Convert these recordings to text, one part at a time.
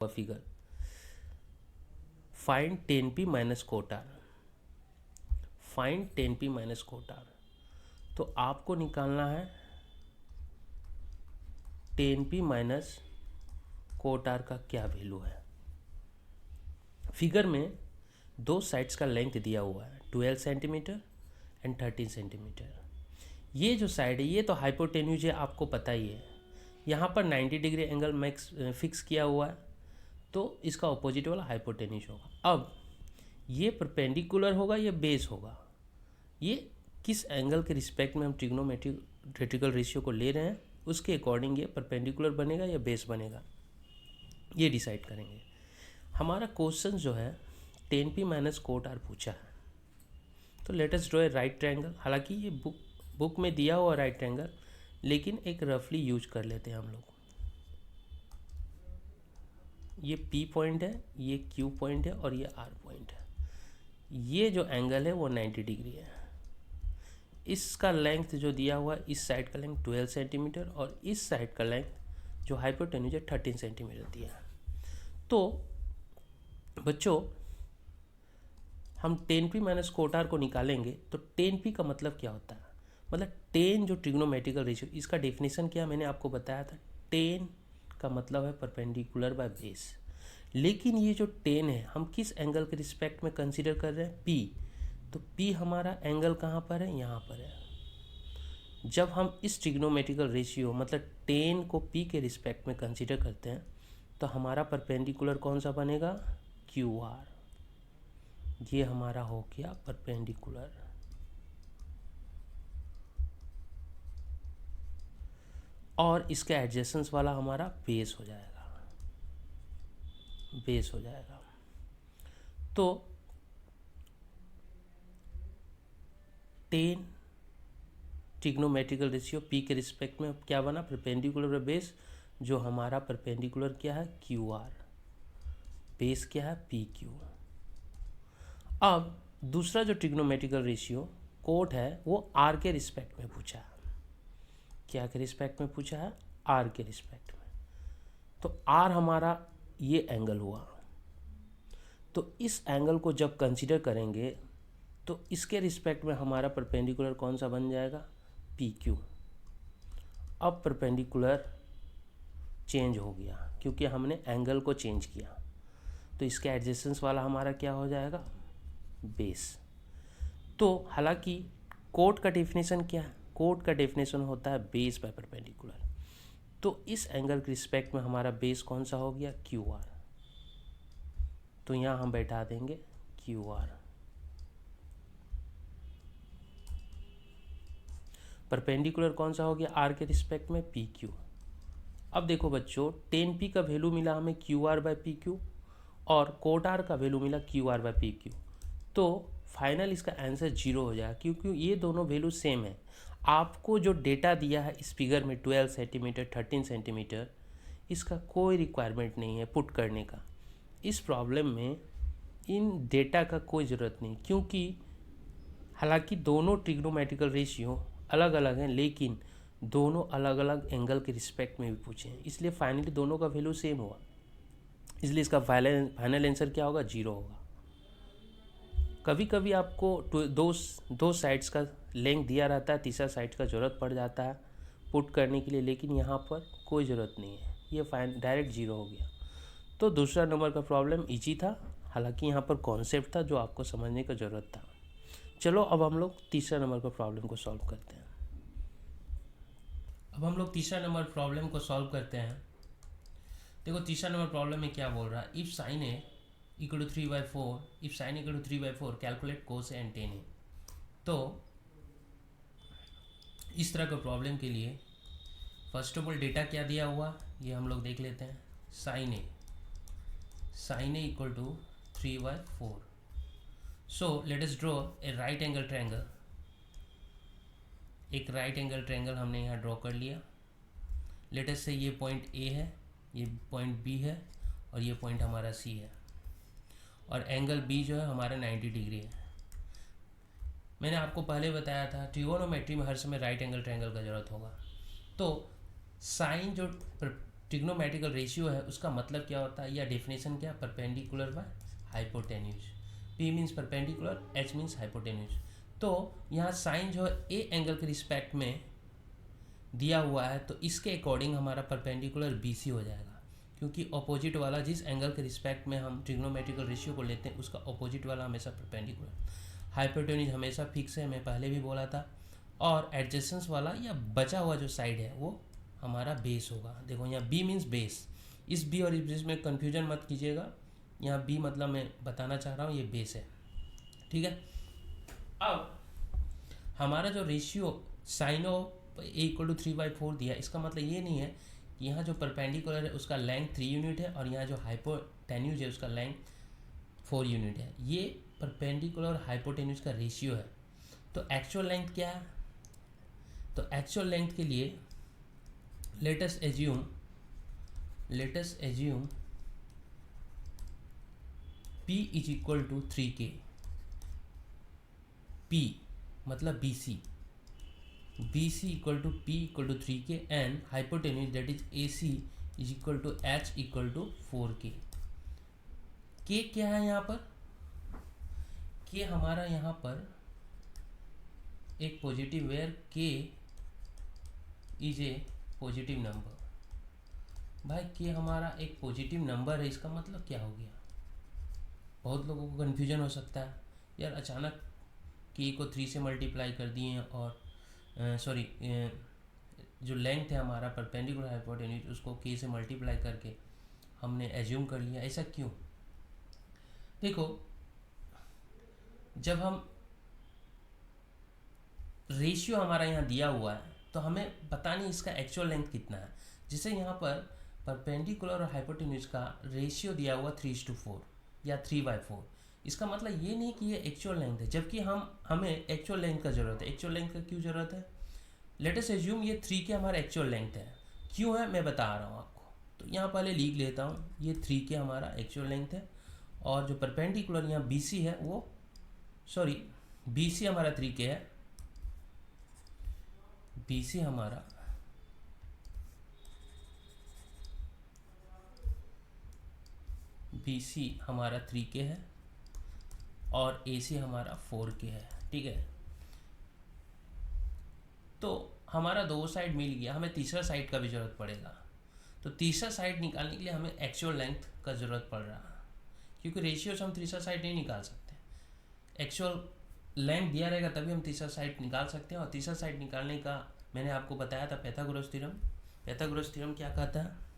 Figure find 10p minus कोटार। Find 10p minus कोटार, तो आपको निकालना है 10p माइनस कोटार का क्या वैल्यू है। फिगर में दो साइड्स का लेंथ दिया हुआ है 12 सेंटीमीटर एंड 13 सेंटीमीटर। ये जो साइड है ये तो हाइपोटेन्यूज है, आपको पता ही है। यहाँ पर 90 डिग्री एंगल मैक्स फिक्स किया हुआ है, तो इसका ऑपोजिट वाला हाइपोटेन्यूज होगा। अब ये परपेंडिकुलर होगा या बेस होगा, ये किस एंगल के रिस्पेक्ट में हम ट्रिग्नोमेट्रिकल रेशियो को ले रहे हैं उसके अकॉर्डिंग ये परपेंडिकुलर बनेगा या बेस बनेगा, ये डिसाइड करेंगे। हमारा क्वेश्चन जो है 10p माइनस कोटार पूछा है, तो late us draw a right triangle. हालांकि ये बुक में दिया हुआ राइट ट्रायंगल, लेकिन एक रफली यूज कर लेते हैं हम लोग। ये P पॉइंट है, ये Q पॉइंट है और ये R पॉइंट है। ये जो एंगल है वो 90 डिग्री है। इसका लेंथ जो दिया हुआ है, इस साइड का लेंथ 12 सेंटीमीटर और इस साइड का लेंथ जो हाइपोटेन्यूज है 13 सेंटीमीटर दिया है। तो बच्चों हम 10p माइनस कोटार को निकालेंगे, तो 10p का मतलब क्या होता है, मतलब 10 जो ट्रिग्नोमेट्रिकल रेशियो, इसका डेफिनेशन क्या मैंने आपको बताया था। 10 का मतलब है परपेंडिकुलर बाय बेस। लेकिन ये जो 10 है हम किस एंगल के रिस्पेक्ट में कंसीडर कर रहे हैं, P। तो P हमारा एंगल कहाँ पर है, यहाँ पर है। जब हम इस ट्रिग्नोमेट्रिकल रेशियो मतलब 10 को P के रिस्पेक्ट में कंसीडर करते हैं, तो हमारा परपेंडिकुलर कौन सा बनेगा, QR। ये हमारा हो गया परपेंडिकुलर। और इसके एडजेसेंस वाला हमारा बेस हो जाएगा, बेस हो जाएगा। तो 10 ट्रिग्नोमेट्रिकल रेशियो P के रिस्पेक्ट में क्या बना, परपेंडिकुलर बेस। जो हमारा परपेंडिकुलर क्या है, QR। बेस क्या है, PQ। अब दूसरा जो ट्रिग्नोमेट्रिकल रेशियो कोट है वो R के रिस्पेक्ट में पूछा है। क्या के रिस्पेक्ट में पूछा है, R के रिस्पेक्ट में। तो R हमारा ये एंगल हुआ, तो इस एंगल को जब कंसीडर करेंगे तो इसके रिस्पेक्ट में हमारा परपेंडिकुलर कौन सा बन जाएगा, PQ। अब परपेंडिकुलर चेंज हो गया क्योंकि हमने एंगल को चेंज किया, तो इसके एडजेसेंस वाला हमारा क्या हो जाएगा, बेस। तो हालांकि कोट का डेफिनेशन क्या है, कोट का डेफिनेशन होता है बेस बाय परपेंडिकुलर। तो इस एंगल के रिस्पेक्ट में हमारा बेस कौन सा हो गया, QR। तो यहाँ हम बैठा देंगे QR। परपेंडिकुलर कौन सा हो गया, R के रिस्पेक्ट में PQ। अब देखो बच्चों 10p का वैल्यू मिला हमें QR बाय PQ और कोट R का वैल्यू मिला QR बाय PQ। तो फाइनल इसका आंसर 0 हो जाएगा क्योंकि ये दोनों वैल्यू सेम है। आपको जो डेटा दिया है इस फिगर में 12 सेंटीमीटर 13 सेंटीमीटर, इसका कोई रिक्वायरमेंट नहीं है पुट करने का। इस प्रॉब्लम में इन डेटा का कोई ज़रूरत नहीं, क्योंकि हालांकि दोनों ट्रिग्नोमेट्रिकल रेशियो अलग अलग हैं, लेकिन दोनों अलग अलग एंगल के रिस्पेक्ट में भी पूछे हैं, इसलिए फाइनली दोनों का वैल्यू सेम हुआ। इसलिए इसका फाइनल आंसर क्या होगा, 0 होगा। कभी कभी आपको दो साइड्स का लेंथ दिया रहता है, तीसरा साइड का ज़रूरत पड़ जाता है पुट करने के लिए, लेकिन यहाँ पर कोई ज़रूरत नहीं है, ये डायरेक्ट 0 हो गया। तो दूसरा नंबर का प्रॉब्लम इजी था, हालांकि यहाँ पर कॉन्सेप्ट था जो आपको समझने का ज़रूरत था। चलो अब हम लोग तीसरा नंबर का प्रॉब्लम को सॉल्व करते हैं। अब हम लोग तीसरा नंबर प्रॉब्लम को सॉल्व करते हैं। देखो तीसरा नंबर प्रॉब्लम में क्या बोल रहा है, if sine A equal to 3/4, if sine equal to 3/4 calculate cos and tan A. तो इस तरह का प्रॉब्लम के लिए फर्स्ट ऑफ ऑल डेटा क्या दिया हुआ ये हम लोग देख लेते हैं। Sine A equal to 3/4। So let us draw a right angle triangle. एक राइट एंगल ट्रायंगल हमने यहाँ ड्रॉ कर लिया। लेट अस से ये पॉइंट A है, ये पॉइंट B है और ये पॉइंट हमारा C है, और एंगल B जो है हमारा 90 डिग्री है। मैंने आपको पहले बताया था ट्रिगोनोमेट्री में हर समय राइट एंगल ट्रायंगल का ज़रूरत होगा। तो साइन जो ट्रिग्नोमेट्रिकल रेशियो है उसका मतलब क्या होता है या डेफिनेशन क्या, perpendicular by hypotenuse. P means perpendicular, H means hypotenuse. तो यहाँ साइन जो है ए एंगल के रिस्पेक्ट में दिया हुआ है तो इसके अकॉर्डिंग हमारा परपेंडिकुलर BC हो जाएगा, क्योंकि अपोजिट वाला जिस एंगल के रिस्पेक्ट में हम ट्रिग्नोमेट्रिकल रेशियो को लेते हैं उसका अपोजिट वाला हमेशा परपेंडिकुलर। हाइपोटेन्यूज हमेशा फिक्स है, मैं पहले भी बोला था। और एडजेसेंस वाला या बचा हुआ जो साइड है वो हमारा बेस होगा। देखो यहाँ B मीन्स बेस, इस B और इस बेस में कन्फ्यूजन मत कीजिएगा। यहाँ B मतलब मैं बताना चाह रहा हूँ ये बेस है, ठीक है। अब हमारा जो रेशियो साइन ऑफ A=3/4 दिया, इसका मतलब ये नहीं है कि यहाँ जो परपेंडिकुलर है उसका लेंथ 3 यूनिट है और यहाँ जो हाइपोटेन्यूज है उसका लेंथ 4 यूनिट है। ये परपेंडिकुलर और हाइपोटेन्यूज का रेशियो है। तो एक्चुअल लेंथ क्या है, तो एक्चुअल लेंथ के लिए late us assume P = 3K। P मतलब BC = P = 3K and hypotenuse that is AC = H = 4K। K क्या है यहाँ पर, K हमारा यहाँ पर एक positive where K is a positive number. भाई K हमारा एक पॉजिटिव नंबर है, इसका मतलब क्या हो गया, बहुत लोगों को कन्फ्यूजन हो सकता है यार, अचानक K को 3 से मल्टीप्लाई कर दिए हैं और जो लेंथ है हमारा परपेंडिकुलर हाइपोटेन्यूज उसको K से मल्टीप्लाई करके हमने एज्यूम कर लिया, ऐसा क्यों। देखो जब हम रेशियो हमारा यहाँ दिया हुआ है तो हमें पता नहीं इसका एक्चुअल लेंथ कितना है। जिसे यहाँ पर परपेंडिकुलर और हाइपोटेन्यूज का रेशियो दिया हुआ 3:4 या 3/4, इसका मतलब ये नहीं कि ये एक्चुअल लेंथ है, जबकि हमें एक्चुअल लेंथ का ज़रूरत है। एक्चुअल लेंथ का क्यों ज़रूरत है, लेट अस एज्यूम ये 3K हमारा एक्चुअल लेंथ है, क्यों है मैं बता रहा हूँ आपको। तो यहाँ पहले लिख लेता हूँ, ये 3K हमारा एक्चुअल लेंथ है और जो परपेंडिकुलर यहाँ BC है वो BC हमारा 3K है, BC हमारा BC हमारा 3K है और AC हमारा 4K है, ठीक है। तो हमारा दो साइड मिल गया, हमें तीसरा साइड का भी ज़रूरत पड़ेगा। तो तीसरा साइड निकालने के लिए हमें एक्चुअल लेंथ का ज़रूरत पड़ रहा है, क्योंकि रेशियो से हम तीसरा साइड नहीं निकाल सकते। एक्चुअल लेंथ दिया रहेगा तभी हम तीसरा साइड निकाल सकते हैं। और तीसरा साइड निकालने का मैंने आपको बताया था पाइथागोरस थ्योरम। पाइथागोरस थ्योरम क्या कहता है,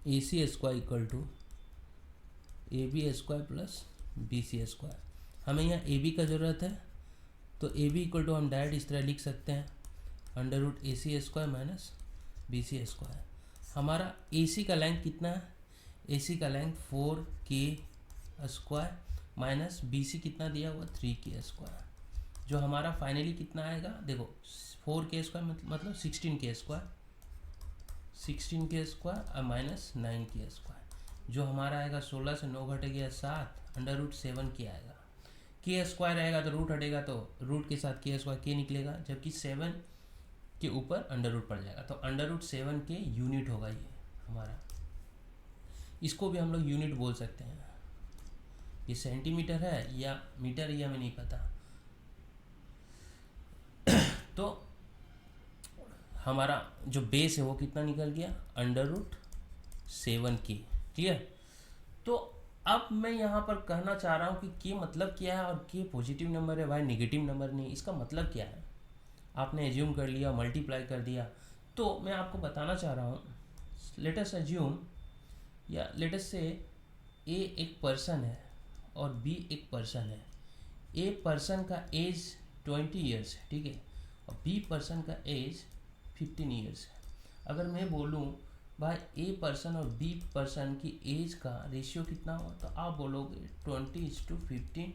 AC² = AB² + BC²। हमें यहाँ AB का ज़रूरत है तो AB = हम डायरेक्ट इस तरह लिख सकते हैं √AC² - BC²। हमारा AC का लेंथ कितना है, AC का लेंथ 4K² माइनस BC कितना दिया हुआ 3K², जो हमारा फाइनली कितना आएगा। देखो 4K² मतलब 16K² और माइनस 9K², जो हमारा आएगा 16 से 9 घट गया 7, √7K आएगा। K² आएगा तो रूट हटेगा तो रूट के साथ K² K निकलेगा, जबकि 7 के ऊपर अंडर पड़ जाएगा तो √7K यूनिट होगा ये हमारा। इसको भी हम लोग यूनिट बोल सकते हैं। ये सेंटीमीटर है या मीटर या हमें नहीं पता। तो हमारा जो बेस है वो कितना निकल गया, √7K, क्लियर। तो अब मैं यहाँ पर कहना चाह रहा हूँ कि K मतलब क्या है, और K पॉजिटिव नंबर है भाई, नेगेटिव नंबर नहीं। इसका मतलब क्या है, आपने एज्यूम कर लिया, मल्टीप्लाई कर दिया। तो मैं आपको बताना चाह रहा हूँ, लेट अस एज्यूम या लेट अस से A एक पर्सन है और B एक पर्सन है। A पर्सन का एज 20 ईयर्स है, ठीक है, और B पर्सन का एज 15 ईयर्स है। अगर मैं बोलूँ भाई A पर्सन और B पर्सन की एज का रेशियो कितना हो, तो आप बोलोगे 20:15,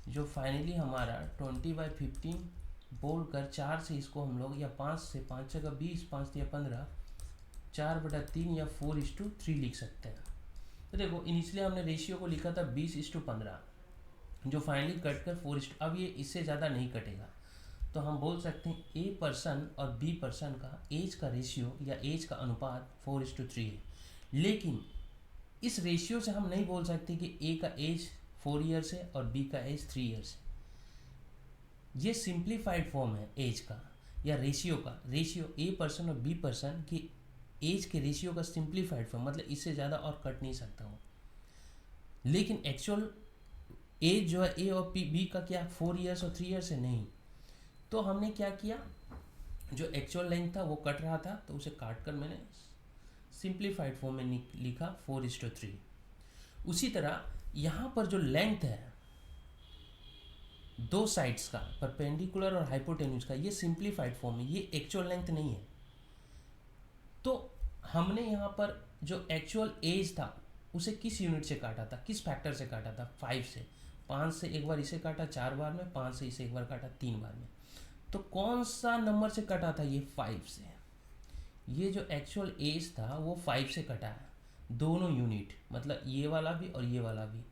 जो फाइनली हमारा 20/15 बोल कर 4 से इसको हम लोग, या 5 से 5 का 20, 5 या 15, 4/3 या 4:3 लिख सकते हैं। तो देखो इनिशियली हमने रेशियो को लिखा था 20:15, जो फाइनली कट कर 4, अब ये इससे ज़्यादा नहीं कटेगा। तो हम बोल सकते हैं ए पर्सन और बी पर्सन का एज का रेशियो या एज का अनुपात 4:3 है। लेकिन इस रेशियो से हम नहीं बोल सकते कि ए का एज 4 ईयर्स है और बी का एज 3 ईयर्स है। ये सिंप्लीफाइड फॉर्म है एज का या रेशियो का। रेशियो ए पर्सन और बी पर्सन की एज के रेशियो का सिंप्लीफाइड फॉर्म, मतलब इससे ज़्यादा और कट नहीं सकता हूँ। लेकिन एक्चुअल एज जो है ए और बी का क्या 4 ईयर्स और 3 ईयर्स है, नहीं। तो हमने क्या किया, जो एक्चुअल लेंथ था वो कट रहा था तो उसे काट कर मैंने सिंप्लीफाइड फॉर्म में लिखा 4:3। उसी तरह यहाँ पर जो लेंथ है दो साइड्स का, परपेंडिकुलर और हाइपोटेन्यूज का, ये सिंप्लीफाइड फॉर्म है, ये एक्चुअल लेंथ नहीं है। तो हमने यहाँ पर जो एक्चुअल एज था उसे किस यूनिट से काटा था, किस फैक्टर से काटा था, 5 से। 5 से एक बार इसे काटा 4 बार में, 5 से इसे एक बार काटा 3 बार में। तो कौन सा नंबर से कटा था, ये 5 से। ये जो एक्चुअल एज था वो 5 से कटा है, दोनों यूनिट, मतलब ये वाला भी और ये वाला भी।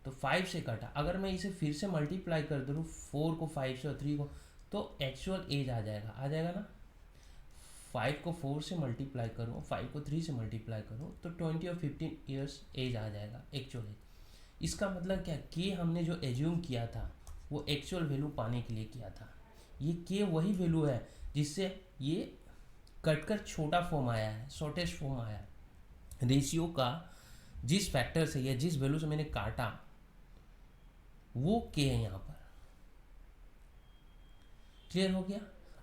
तो 5 से कटा। अगर मैं इसे फिर से मल्टीप्लाई कर दूँ 4 को 5 से और 3 को, तो एक्चुअल एज आ जाएगा ना। 5 को 4 से मल्टीप्लाई करो, 5 को 3 से मल्टीप्लाई करो तो 20 और 15 ईयर्स एज आ जाएगा, एक्चुअल एज। इसका मतलब क्या, के हमने जो एज्यूम किया था वो एक्चुअल वैल्यू पाने के लिए किया था। ये के वही वैल्यू है जिससे ये कटकर छोटा फॉर्म आया है, शॉर्टेस्ट फॉर्म आया है। रेशियो का जिस फैक्टर से या जिस वैल्यू से मैंने काटा वो के है यहाँ पर। क्लियर हो गया।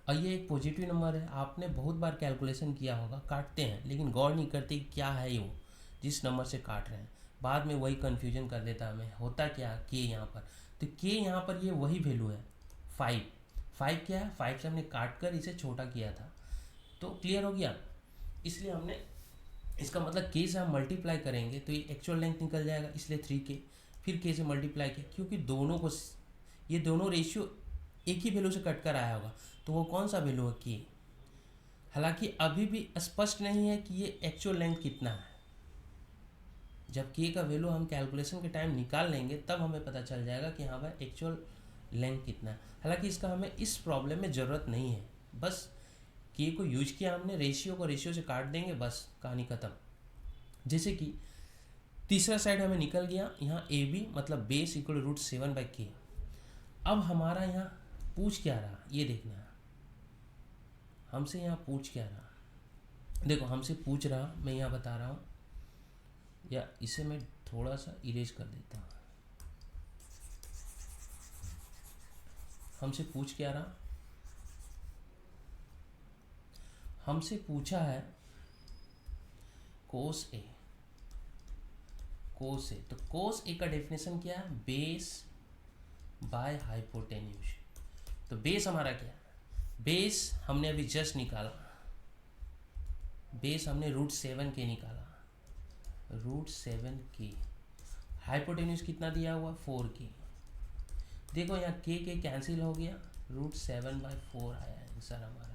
और ये एक पॉजिटिव नंबर है। आपने बहुत बार कैलकुलेशन किया होगा, काटते हैं लेकिन गौर नहीं करते क्या है वो जिस नंबर से काट रहे हैं। बाद में वही कन्फ्यूजन कर देता हमें। होता क्या, के यहाँ पर, तो के यहाँ पर ये वही वैल्यू है 5। 5 क्या है, 5 से हमने काट कर इसे छोटा किया था। तो क्लियर हो गया। इसलिए हमने, इसका मतलब के से हम मल्टीप्लाई करेंगे तो ये एक्चुअल लेंथ निकल जाएगा, इसलिए 3k। फिर के से मल्टीप्लाई किया, क्योंकि दोनों को, ये दोनों रेशियो एक ही वैल्यू से कट कर आया होगा, तो वो कौन सा वैल्यू है, के। हालांकि अभी भी स्पष्ट नहीं है कि ये एक्चुअल लेंथ कितना है। जब के का वैल्यू हम कैलकुलेशन के टाइम निकाल लेंगे तब हमें पता चल जाएगा कि हाँ भाई एक्चुअल लेंथ कितना है। हालांकि इसका हमें इस प्रॉब्लम में ज़रूरत नहीं है, बस के को यूज किया हमने, रेशियो को रेशियो से काट देंगे, बस कहानी खत्म। जैसे कि तीसरा साइड हमें निकल गया, यहाँ ए बी मतलब बेस इक्वल √7/k। अब हमारा यहाँ पूछ क्या रहा, ये देखना है हमसे। यहाँ पूछ क्या रहा, देखो हमसे पूछ रहा, मैं यहाँ बता रहा हूँ, या इसे मैं थोड़ा सा इरेज कर देता हूँ। हमसे पूछ क्या रहा, हमसे पूछा है कोस ए। तो कोस ए का डेफिनेशन क्या है, बेस बाय हाइपोटेन्यूज। तो बेस हमारा क्या है, बेस हमने अभी जस्ट निकाला, बेस हमने √7k निकाला, √7k। हाइपोटेन्यूज कितना दिया हुआ, 4k। देखो यहाँ के कैंसिल हो गया, √7/4 आया आंसर हमारा।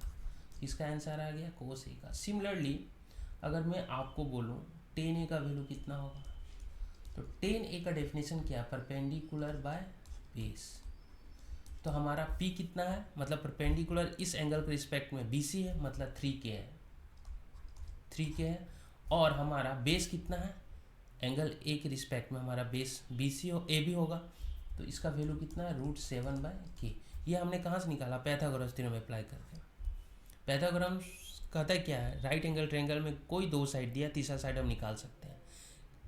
इसका आंसर आ गया कोस ए का। सिमिलरली अगर मैं आपको बोलूँ tan a का वैल्यू कितना होगा, तो tan a का डेफिनेशन क्या, परपेंडिकुलर बाय बेस। तो हमारा p कितना है, मतलब परपेंडिकुलर इस एंगल के रिस्पेक्ट में BC है, मतलब 3k है, 3k है। और हमारा बेस कितना है, एंगल A के रिस्पेक्ट में हमारा बेस BC हो, AB होगा, तो इसका वैल्यू कितना है, √7/k। ये हमने कहाँ से निकाला, पाइथागोरस थ्योरम अप्लाई करके। पाइथागोरस कहता है क्या है, राइट एंगल ट्रायंगल में कोई दो साइड दिया, तीसरा साइड हम निकाल सकते हैं।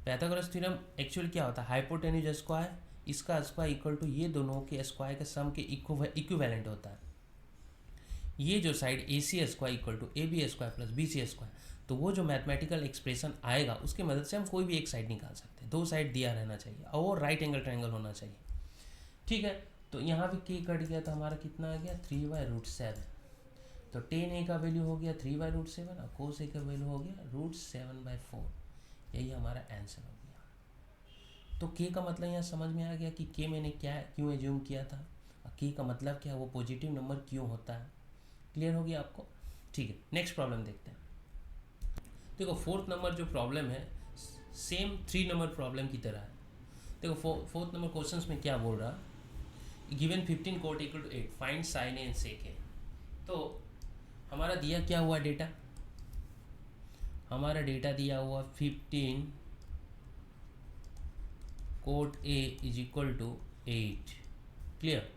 पाइथागोरस थ्योरम एक्चुअल क्या होता है, हाइपोटेन्यूज स्क्वायर, इसका स्क्वायर इक्वल टू ये दोनों के स्क्वायर के सम के इक्विवेलेंट होता है। ये जो side AC square equal to AB square plus BC square, तो वो जो मैथमेटिकल एक्सप्रेशन आएगा उसकी मदद से हम कोई भी एक साइड निकाल सकते हैं। दो साइड दिया रहना चाहिए और वो राइट एंगल ट्रायंगल होना चाहिए, ठीक है। तो यहाँ भी के कट गया तो हमारा कितना आ गया, 3/√7। तो tan a का वैल्यू हो गया 3/√7 और cos a का वैल्यू हो गया √7/4। यही हमारा आंसर हो गया। तो k का मतलब यहाँ समझ में आ गया कि k मैंने क्या क्यों एज्यूम किया था, और k का मतलब क्या, वो पॉजिटिव नंबर क्यों होता है। क्लियर हो गया आपको, ठीक है। नेक्स्ट प्रॉब्लम देखते हैं। देखो फोर्थ नंबर जो प्रॉब्लम है सेम 3 नंबर प्रॉब्लम की तरह है। देखो फोर्थ नंबर क्वेश्चंस में क्या बोल रहा, given 15 cot equal to 8 find sine A and sec A. तो हमारा दिया क्या हुआ डेटा, हमारा डेटा दिया हुआ 15 cot A is equal to 8। Clear.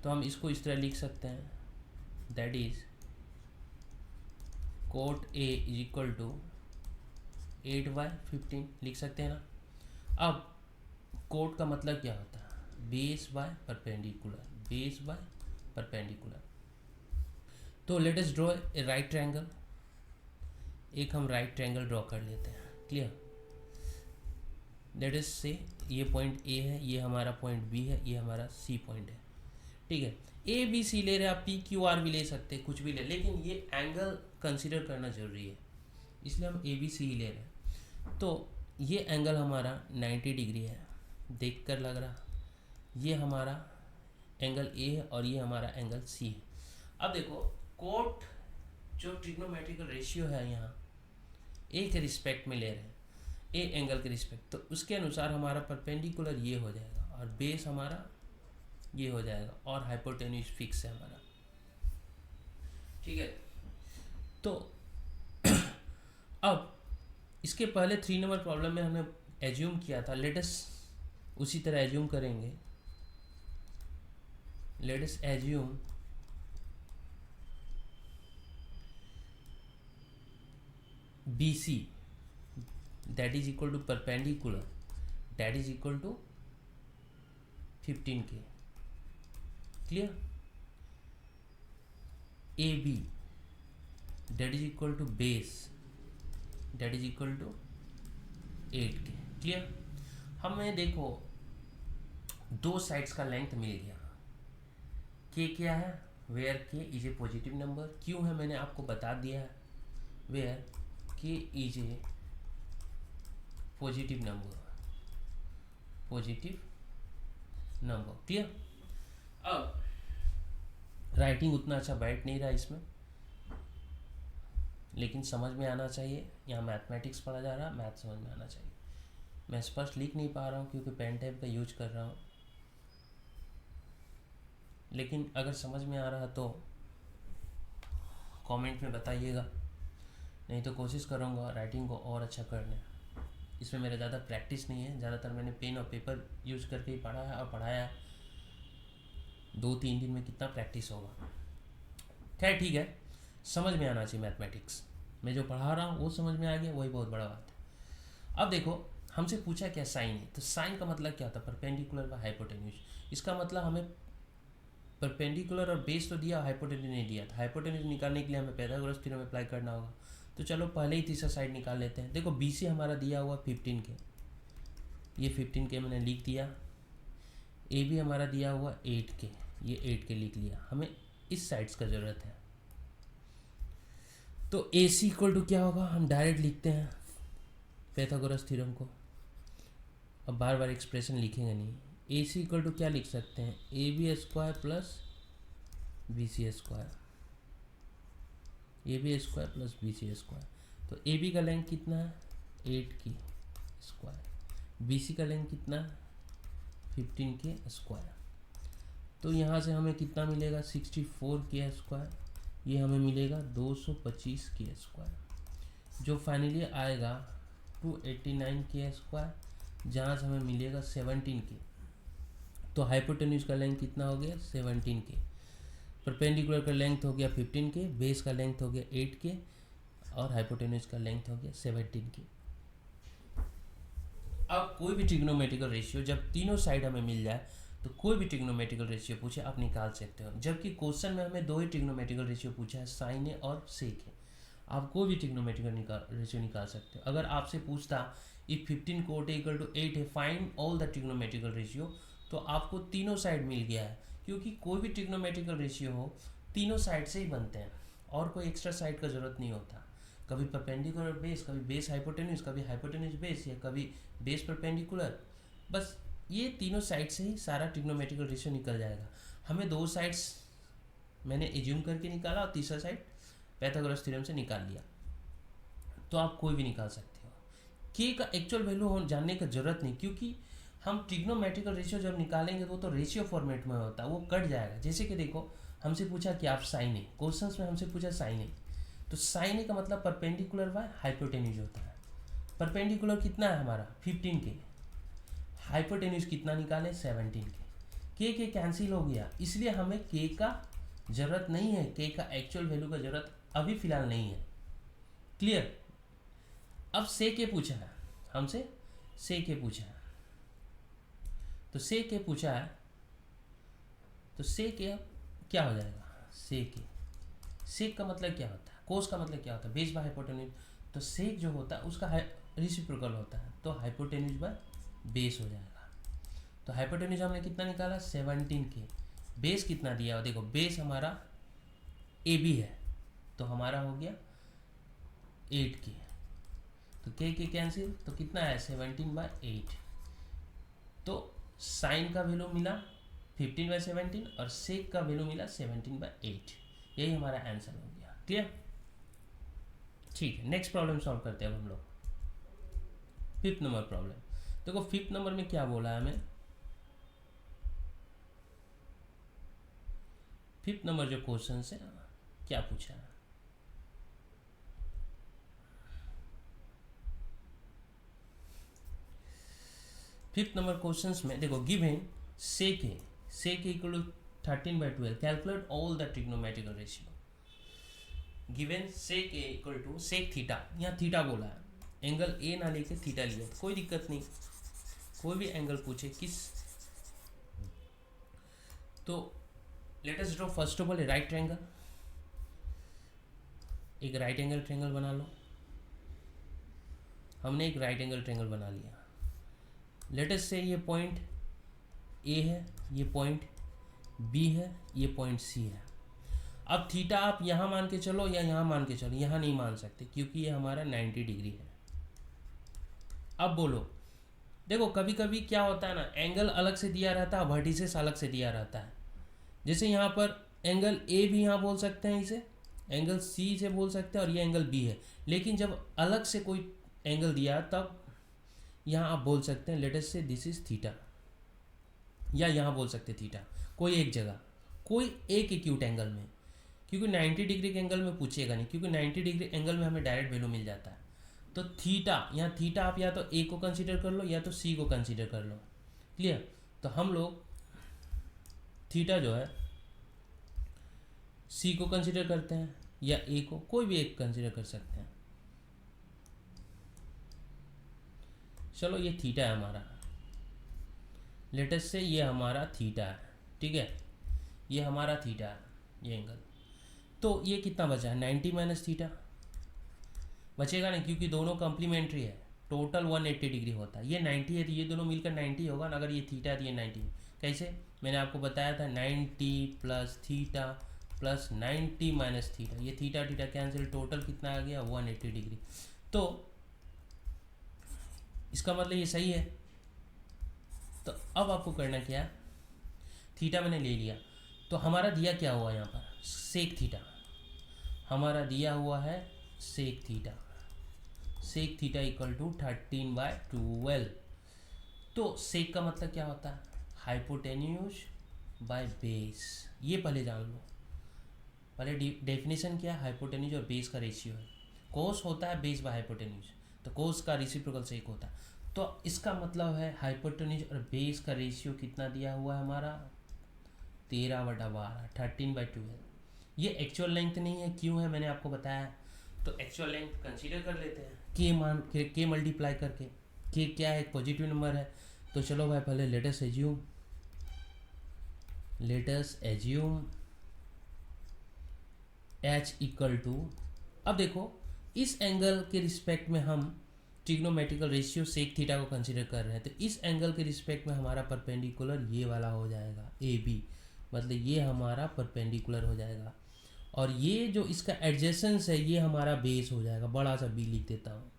तो हम इसको इस तरह लिख सकते हैं, that is cot A is equal to 8/15 लिख सकते हैं ना। अब कोट का मतलब क्या होता है, base by perpendicular, base by perpendicular. तो late us draw a right triangle, एक हम राइट ट्रायंगल ड्रॉ कर लेते हैं। क्लियर। लेट अस से ये पॉइंट ए है, ये हमारा पॉइंट बी है, ये हमारा सी पॉइंट है। ठीक है, ए बी सी ले रहे हैं आप, पी क्यू आर भी ले सकते हैं, कुछ भी ले, लेकिन ये एंगल कंसीडर करना जरूरी है, इसलिए हम ए बी सी ही ले रहे हैं। तो ये एंगल हमारा 90 डिग्री है, देख कर लग रहा, ये हमारा एंगल ए है और ये हमारा एंगल सी है। अब देखो कोट जो ट्रिग्नोमेट्रिकल रेशियो है यहाँ ए के रिस्पेक्ट में ले रहे हैं, ए एंगल के रिस्पेक्ट, तो उसके अनुसार हमारा परपेंडिकुलर ये हो जाएगा और बेस हमारा ये हो जाएगा और हाइपोटेन्यूज फिक्स है हमारा। ठीक है। तो अब इसके पहले 3 नंबर प्रॉब्लम में हमने एज्यूम किया था, लेटस उसी तरह एज्यूम करेंगे। Latus assume BC that is equal to perpendicular that is equal to 15K। clear। AB that is equal to base that is equal to 8K। clear। हमें देखो दो साइड्स का लेंथ मिल गया। K क्या है, where K is a positive number, क्यों है मैंने आपको बता दिया है, where K is a positive number, positive number. Clear. अब राइटिंग उतना अच्छा बैठ नहीं रहा इसमें, लेकिन समझ में आना चाहिए। यहाँ मैथमेटिक्स पढ़ा जा रहा है, मैथ समझ में आना चाहिए। मैं स्पष्ट लिख नहीं पा रहा हूँ क्योंकि पेन टैब का यूज कर रहा हूँ, लेकिन अगर समझ में आ रहा तो कमेंट में बताइएगा, नहीं तो कोशिश करूँगा राइटिंग को और अच्छा करने। इसमें मेरा ज़्यादा प्रैक्टिस नहीं है, ज़्यादातर मैंने पेन और पेपर यूज करके ही पढ़ा है और पढ़ाया है। 2-3 दिन में कितना प्रैक्टिस होगा। खैर ठीक है, समझ में आना चाहिए मैथमेटिक्स। मैं जो पढ़ा रहा हूँ वो समझ में आ गया, वही बहुत बड़ा बात है। अब देखो हमसे पूछा क्या साइन है, तो साइन का मतलब क्या होता है, परपेंडिकुलर व हाइपोटेन्यूज। इसका मतलब हमें परपेंडिकुलर और बेस तो दिया, हाइपोटेन्यूज नहीं दिया था। हाइपोटेन्यूज निकालने के लिए हमें पाइथागोरस थ्योरम अप्लाई करना होगा। तो चलो पहले ही तीसरा साइड निकाल लेते हैं। देखो BC हमारा दिया हुआ 15K, ये 15K मैंने लिख दिया। AB हमारा दिया हुआ 8K, ये 8K लिख लिया। हमें इस साइड्स का ज़रूरत है, तो AC इक्वल टू क्या होगा, हम डायरेक्ट लिखते हैं पाइथागोरस थ्योरम को। अब बार बार एक्सप्रेशन लिखेंगे नहीं। AC इक्वल टू क्या लिख सकते हैं, AB square plus BC square, AB square plus BC square. तो AB का लेंथ कितना है, 8K स्क्वायर, BC का लेंथ कितना है, 15K स्क्वायर। तो यहाँ से हमें कितना मिलेगा, 64K स्क्वायर, ये हमें मिलेगा 225K स्क्वायर, जो फाइनली आएगा 289K स्क्वायर, जहाँ से हमें मिलेगा 17K। तो हाइपोटेन्यूज का लेंथ कितना हो गया, 17K। परपेंडिकुलर का लेंथ हो गया 15K, बेस का लेंथ हो गया 8K और हाइपोटेन्यूज का लेंथ हो गया 17K। अब कोई भी ट्रिग्नोमेट्रिकल रेशियो जब तीनों साइड हमें मिल जाए, तो कोई भी ट्रिग्नोमेट्रिकल रेशियो पूछे आप निकाल सकते हो। जबकि क्वेश्चन में हमें 2 ही ट्रिग्नोमेट्रिकल रेशियो पूछा है, साइन ए और सेक ए। आप कोई भी ट्रिग्नोमेट्रिकल रेशियो निकाल सकते हो। अगर आपसे पूछता if 15 cot A equal to 8 है, find all the trigonometrical ratio, तो आपको तीनों साइड मिल गया है, क्योंकि कोई भी ट्रिग्नोमेट्रिकल रेशियो हो तीनों साइड से ही बनते हैं और कोई एक्स्ट्रा साइड का ज़रूरत नहीं होता। कभी परपेंडिकुलर बेस, कभी बेस हाइपोटेन्यूज, कभी हाइपोटेन्यूज बेस, या कभी बेस परपेंडिकुलर, बस ये तीनों साइड से ही सारा ट्रिग्नोमेट्रिकल रेशियो निकल जाएगा। हमें 2 साइड्स मैंने एज्यूम करके निकाला और तीसरा साइड पाइथागोरस थ्योरम से निकाल लिया, तो आप कोई भी निकाल सकते हो। के का एक्चुअल वैल्यू जानने का ज़रूरत नहीं, क्योंकि हम ट्रिग्नोमेट्रिकल रेशियो जब निकालेंगे तो रेशियो फॉर्मेट में होता है, वो कट जाएगा। जैसे कि देखो हमसे पूछा कि आप साइन ए, क्वेश्चंस में हमसे पूछा साइन ए, तो साइन ए का मतलब परपेंडिकुलर बाय हाइपोटेन्यूज होता है। परपेंडिकुलर कितना है हमारा 15 के, हाइपोटेन्यूज कितना निकाले 17 के कैंसिल हो गया, इसलिए हमें के का ज़रूरत नहीं है, के का एक्चुअल वैल्यू का ज़रूरत अभी फ़िलहाल नहीं है। क्लियर। अब से के पूछा है हमसे, से के पूछा है, तो से के पूछा है, तो से के क्या हो जाएगा, से के, सेक का मतलब क्या होता है, कोस का मतलब क्या होता है, बेस बाय हाइपोटेन्यूज। तो सेक जो होता है उसका रेसिप्रोकल होता है, तो हाइपोटेन्यूज बाय बेस हो जाएगा। तो हाइपोटेन्यूज हमने कितना निकाला 17 के, बेस कितना दिया, देखो बेस हमारा ए बी है, तो हमारा हो गया 8 के, तो के कैंसिल, तो कितना है 17/8। तो साइन का वैल्यू मिला 15/17 और सेक का वैल्यू मिला 17/8। यही हमारा आंसर हो गया। क्लियर। ठीक है, नेक्स्ट प्रॉब्लम सॉल्व करते हैं अब हम लोग। 5th number problem. देखो 5th नंबर में क्या बोला है हमें, 5th नंबर जो क्वेश्चन है क्या पूछा है, फिफ्थ नंबर क्वेश्चंस में देखो given sec equal to 13/12, calculate all the trigonometrical ratio. Given sec equal to sec theta, यहाँ थीटा बोला है, एंगल ए ना लेके थीटा लिया, कोई दिक्कत नहीं, कोई भी एंगल पूछे किस, तो late us draw first of all A right triangle, एक राइट एंगल ट्रायंगल बना लो। हमने एक राइट एंगल ट्रायंगल बना लिया। लेट अस से ये पॉइंट ए है, ये पॉइंट बी है, ये पॉइंट सी है। अब थीटा आप यहाँ मान के चलो या यहाँ मान के चलो, यहाँ नहीं मान सकते क्योंकि ये हमारा 90 डिग्री है। अब बोलो, देखो कभी कभी क्या होता है ना, एंगल अलग से दिया रहता है, वर्टिसेस अलग से दिया रहता है। जैसे यहाँ पर एंगल ए भी यहाँ बोल सकते हैं, इसे एंगल सी से बोल सकते हैं, और ये एंगल बी है। लेकिन जब अलग से कोई एंगल दिया तब यहाँ आप बोल सकते हैं लेट अस से दिस इज थीटा, या यहाँ बोल सकते थीटा, कोई एक जगह, कोई एक एक्यूट एंगल में, क्योंकि 90 डिग्री के एंगल में पूछेगा नहीं, क्योंकि 90 डिग्री एंगल में हमें डायरेक्ट वैल्यू मिल जाता है। तो थीटा, यहाँ थीटा आप या तो ए को कंसीडर कर लो या तो सी को कंसीडर कर लो। क्लियर। तो हम लोग थीटा जो है सी को कंसीडर करते हैं या ए को, कोई भी एक कंसीडर कर सकते हैं। चलो ये थीटा है हमारा, लेटेस्ट से ये हमारा थीटा है, ठीक है, ये हमारा थीटा है, ये एंगल। तो ये कितना बचा है 90 माइनस थीटा, बचेगा नहीं क्योंकि दोनों कॉम्प्लीमेंट्री है, टोटल 180 डिग्री होता है। ये 90 है तो ये दोनों मिलकर 90 होगा ना, अगर ये थीटा है तो ये 90। कैसे, मैंने आपको बताया था 90 plus theta plus 90 minus theta, ये थीटा थीटा कैंसिल, टोटल कितना आ गया 180 डिग्री। तो इसका मतलब ये सही है। तो अब आपको करना क्या है, थीटा मैंने ले लिया, तो हमारा दिया क्या हुआ यहाँ पर सेक थीटा, हमारा दिया हुआ है sec theta, sec theta equal to 13/12। तो सेक का मतलब क्या होता है, हाइपोटेन्यूज बाय बेस, ये पहले जान लो। पहले डेफिनेशन क्या है, हाइपोटेन्यूज और बेस का रेशियो है। कोस होता है बेस बाय हाइपोटेन्यूज, तो कोस का रेसिप्रोकल सेक होता है। तो इसका मतलब है हाइपोटेन्यूज और बेस का रेशियो कितना दिया हुआ है हमारा 13/12, 13/12। ये एक्चुअल लेंथ नहीं है, क्यों है मैंने आपको बताया। तो एक्चुअल लेंथ कंसीडर कर लेते हैं, के मान के मल्टीप्लाई करके, के क्या है, एक पॉजिटिव नंबर है। तो चलो भाई पहले let us assume H equal to, अब देखो इस एंगल के रिस्पेक्ट में हम ट्रिग्नोमेट्रिकल रेशियो सेक थीटा को कंसीडर कर रहे हैं, तो इस एंगल के रिस्पेक्ट में हमारा परपेंडिकुलर ये वाला हो जाएगा ए बी, मतलब ये हमारा परपेंडिकुलर हो जाएगा, और ये जो इसका एडजेसेंस है ये हमारा बेस हो जाएगा, बड़ा सा बी लिख देता हूँ।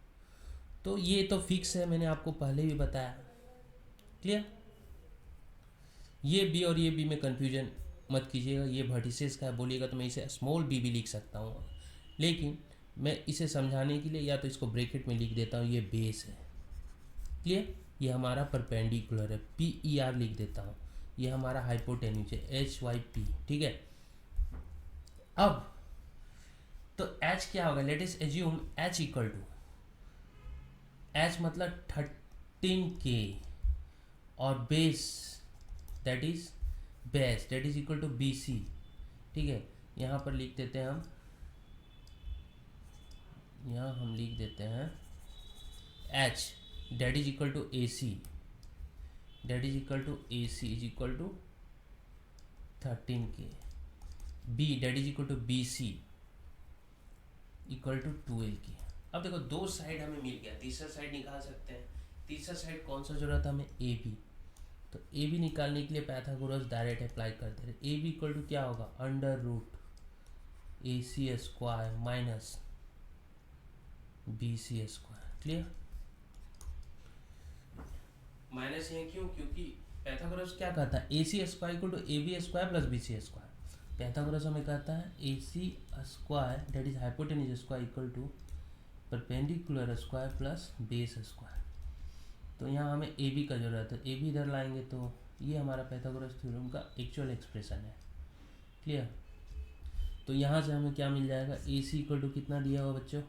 तो ये तो फिक्स है, मैंने आपको पहले भी बताया। क्लियर। ये बी और ये बी में कन्फ्यूजन मत कीजिएगा, ये वर्टिसेस का है, बोलिएगा तो मैं इसे स्मॉल बी भी लिख सकता हूँ, लेकिन मैं इसे समझाने के लिए या तो इसको ब्रैकेट में लिख देता हूँ, ये बेस है। क्लियर। ये हमारा परपेंडिकुलर है, PER लिख देता हूँ, ये हमारा हाइपोटेन्यूज है HYP, ठीक है। अब तो H क्या होगा, let us assume H equal to, H मतलब 13K और base that is equal to BC, ठीक है। यहाँ पर लिख देते हैं हम, यहाँ हम लिख देते हैं H that is equal to AC, that is equal to AC is equal to 13K, B that is equal to BC equal to 12K। अब देखो दो साइड हमें मिल गया, तीसरा साइड निकाल सकते हैं। तीसरा साइड कौन सा जरूरत है हमें, AB। तो AB निकालने के लिए पाइथागोरस डायरेक्ट अप्लाई करते रहे। AB इक्वल टू क्या होगा, under root AC square minus BC square, clear. Minus ये क्यों, क्योंकि पाइथागोरस क्या कहता है, AC square equal to AB square plus BC square. Pythagoras हमें कहता है AC square that is hypotenuse square equal to perpendicular square plus base square. तो यहाँ हमें AB का जरूरत है, AB इधर लाएंगे तो ये हमारा पाइथागोरस थ्योरम का एक्चुअल एक्सप्रेशन है, क्लियर। तो यहाँ से हमें क्या मिल जाएगा, AC इक्वल टू कितना दिया हुआ बच्चों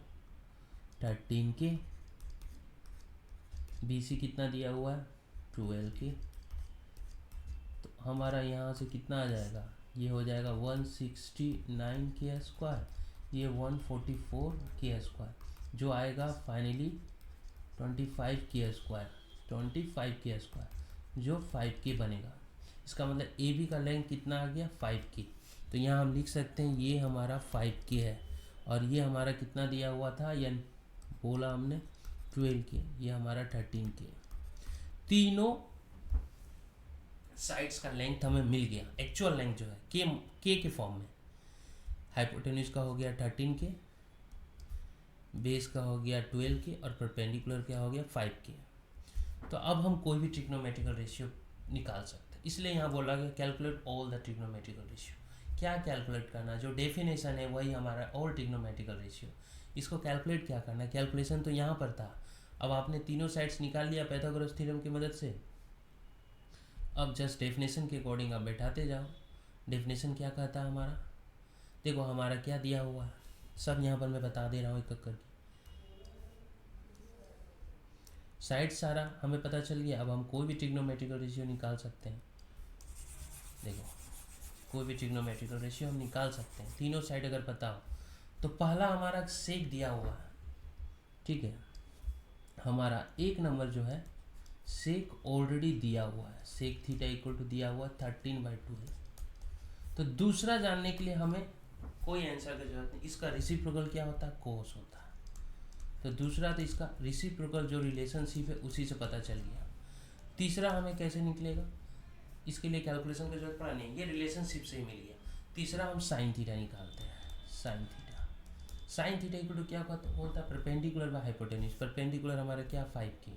13K, BC कितना दिया हुआ है 12K। तो हमारा यहाँ से कितना आ जाएगा, ये हो जाएगा 169K स्क्वायर, ये 144K स्क्वायर, जो आएगा finally 25K square, 25K square जो 5K बनेगा। इसका मतलब AB का लेंथ कितना आ गया 5K। तो यहाँ हम लिख सकते हैं ये हमारा 5K है और ये हमारा कितना दिया हुआ था, या बोला हमने 12K, ये हमारा 13K। तीनों साइड्स का लेंथ हमें मिल गया, एक्चुअल लेंथ जो है K के फॉर्म में। हाइपोटेन्यूज का हो गया 13K, बेस का हो गया 12K और परपेंडिकुलर क्या हो गया 5K। तो अब हम कोई भी ट्रिग्नोमेट्रिकल रेशियो निकाल सकते हैं, इसलिए यहाँ बोला गया calculate all the trigonometrical ratio. क्या कैलकुलेट करना, जो डेफिनेशन है वही हमारा ऑल ट्रिग्नोमेट्रिकल रेशियो। इसको कैलकुलेट क्या करना, कैलकुलेशन तो यहाँ पर था। अब आपने तीनों साइड्स निकाल लिया पाइथागोरस थ्योरम की मदद से। अब जस्ट डेफिनेशन के अकॉर्डिंग आप बैठाते जाओ। डेफिनेशन क्या कहता है हमारा, देखो हमारा क्या दिया हुआ है, सब यहाँ पर मैं बता दे रहा हूँ एक एक करके। साइड सारा हमें पता चल गया। अब हम कोई भी ट्रिग्नोमेट्रिकल रेशियो निकाल सकते हैं। देखो कोई भी ट्रिग्नोमेट्रिकल रेशियो हम निकाल सकते हैं, तीनों साइड अगर पता हो। तो पहला हमारा सेक दिया हुआ है, ठीक है। हमारा एक नंबर जो है सेक ऑलरेडी दिया हुआ है, सेक थीटा इक्वल टू दिया हुआ 13/12। तो दूसरा जानने के लिए हमें कोई आंसर की जरूरत नहीं, इसका रेसिप्रोकल क्या होता है, कोस होता है। तो दूसरा तो इसका रेसिप्रोकल जो रिलेशनशिप है उसी से पता चल गया। तीसरा हमें कैसे निकलेगा, इसके लिए कैलकुलेशन की जरूरत पड़ा नहीं, ये रिलेशनशिप से ही मिल गया। तीसरा हम साइन थीटा निकालते हैं, sine theta. Sine theta equal to क्या होता है, परपेंडिकुलर बाय हाइपोटेन्यूज। परपेंडिकुलर हमारा क्या 5K,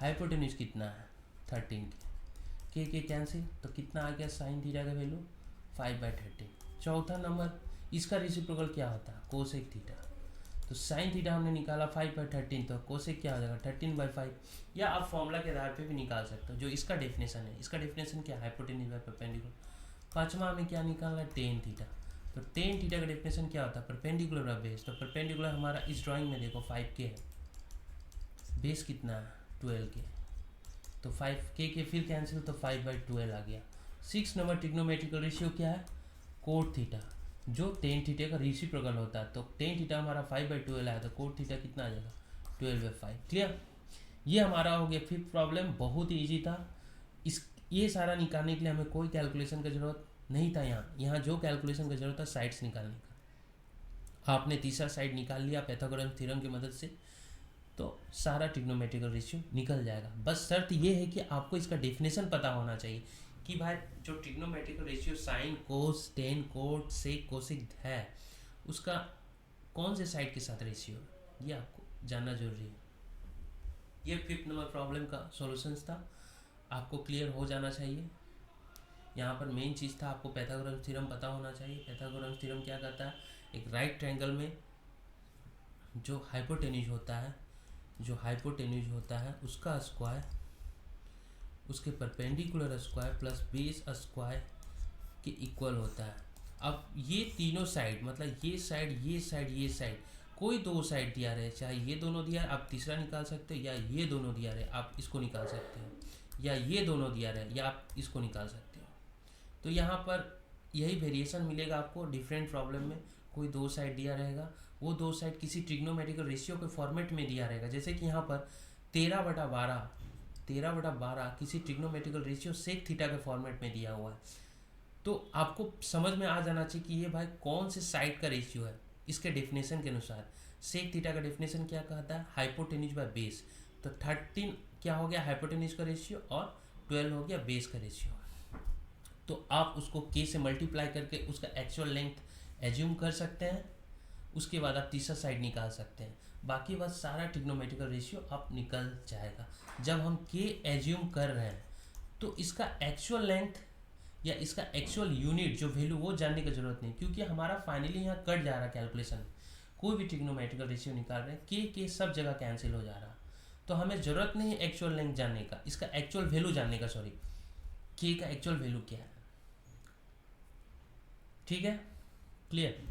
हाइपोटेन्यूज कितना है 13K, के कैंसिल, तो कितना आ गया साइन थीटा का वैल्यू 5/13। चौथा नंबर इसका रेसिप्रोकल क्या होता है, कोसेक थीटा। तो साइन थीटा हमने निकाला 5/13, तो कोसेक क्या हो जाएगा 13/5। या आप फॉर्मूला के आधार पे भी निकाल सकते हो, जो इसका डेफिनेशन है। इसका डेफिनेशन क्या है, हाइपोटेन्यूज बाय परपेंडिकुलर। पांचवा हमें क्या निकालना है, टेन थीटा। तो टेन थीटा का डेफिनेशन क्या होता है, परपेंडिकुलर बाय बेस। तो परपेंडिकुलर हमारा इस ड्राइंग में देखो 5K है, बेस कितना है 12K, तो 5K के फिर कैंसिल, तो 5/12 आ गया। 6 नंबर ट्रिग्नोमेट्रिकल रेशियो क्या है, कोट थीटा, जो टेन थीटा का रेसिप्रोकल होता है। तो टेन थीटा हमारा 5/12 आया, तो कोट थीटा कितना आ जाएगा 12/5, क्लियर। ये हमारा हो गया फिफ्थ प्रॉब्लम, बहुत ही ईजी था। इस ये सारा निकालने के लिए हमें कोई कैलकुलेशन की जरूरत नहीं था। यहाँ जो कैलकुलेशन की जरूरत है साइड्स निकालने का। आपने तीसरा साइड निकाल लिया पाइथागोरस थ्योरम की मदद से, तो सारा ट्रिग्नोमेट्रिकल रेशियो निकल जाएगा। बस शर्त ये है कि आपको इसका डेफिनेशन पता होना चाहिए कि भाई जो trigonometrical ratio sine cos tan cot sec cosec है, उसका कौन से साइड के साथ रेशियो है, ये आपको जानना जरूरी है। ये फिफ्थ नंबर प्रॉब्लम का सॉल्यूशंस था, आपको क्लियर हो जाना चाहिए। यहाँ पर मेन चीज़ था आपको पाइथागोरस थ्योरम पता होना चाहिए। पाइथागोरस थ्योरम क्या कहता है, एक राइट ट्रायंगल में जो हाइपोटेन्यूज होता है जो हाइपोटेन्यूज होता है उसका स्क्वायर उसके perpendicular square plus base square के इक्वल होता है। अब ये तीनों साइड मतलब ये साइड ये साइड ये साइड कोई दो साइड दिया रहे, चाहे ये दोनों दिया आप तीसरा निकाल सकते हो, या ये दोनों दिया रहे आप इसको निकाल सकते हो, या ये दोनों दिया रहे या आप इसको निकाल सकते हो। तो यहाँ पर यही वेरिएशन मिलेगा आपको डिफरेंट प्रॉब्लम में। कोई दो साइड दिया रहेगा, वो दो साइड किसी ट्रिग्नोमेट्रिकल रेशियो के फॉर्मेट में दिया रहेगा, जैसे कि यहाँ पर 13/12 किसी ट्रिग्नोमेट्रिकल रेशियो सेक थीटा के फॉर्मेट में दिया हुआ है। तो आपको समझ में आ जाना चाहिए कि ये भाई कौन से साइड का रेशियो है। इसके डेफिनेशन के अनुसार सेक थीटा का डेफिनेशन क्या कहता है, हाइपोटेन्यूज बाय बेस। तो 13 क्या हो गया हाइपोटेन्यूज का रेशियो और 12 हो गया बेस का रेशियो। तो आप उसको k से मल्टीप्लाई करके उसका एक्चुअल लेंथ एज्यूम कर सकते हैं, उसके बाद आप तीसरा साइड निकाल सकते हैं। बाकी बस सारा ट्रिग्नोमेट्रिकल रेशियो आप निकल जाएगा। जब हम k एज्यूम कर रहे हैं तो इसका एक्चुअल लेंथ या इसका एक्चुअल यूनिट जो वैल्यू वो जानने की जरूरत नहीं, क्योंकि हमारा फाइनली यहाँ कट जा रहा है कैलकुलेशन। कोई भी ट्रिग्नोमेट्रिकल रेशियो निकाल रहे हैं के सब जगह कैंसिल हो जा रहा, तो हमें ज़रूरत नहीं है एक्चुअल लेंथ जानने का, इसका एक्चुअल वैल्यू जानने का, सॉरी के का एक्चुअल वैल्यू क्या है। ठीक है, क्लियर।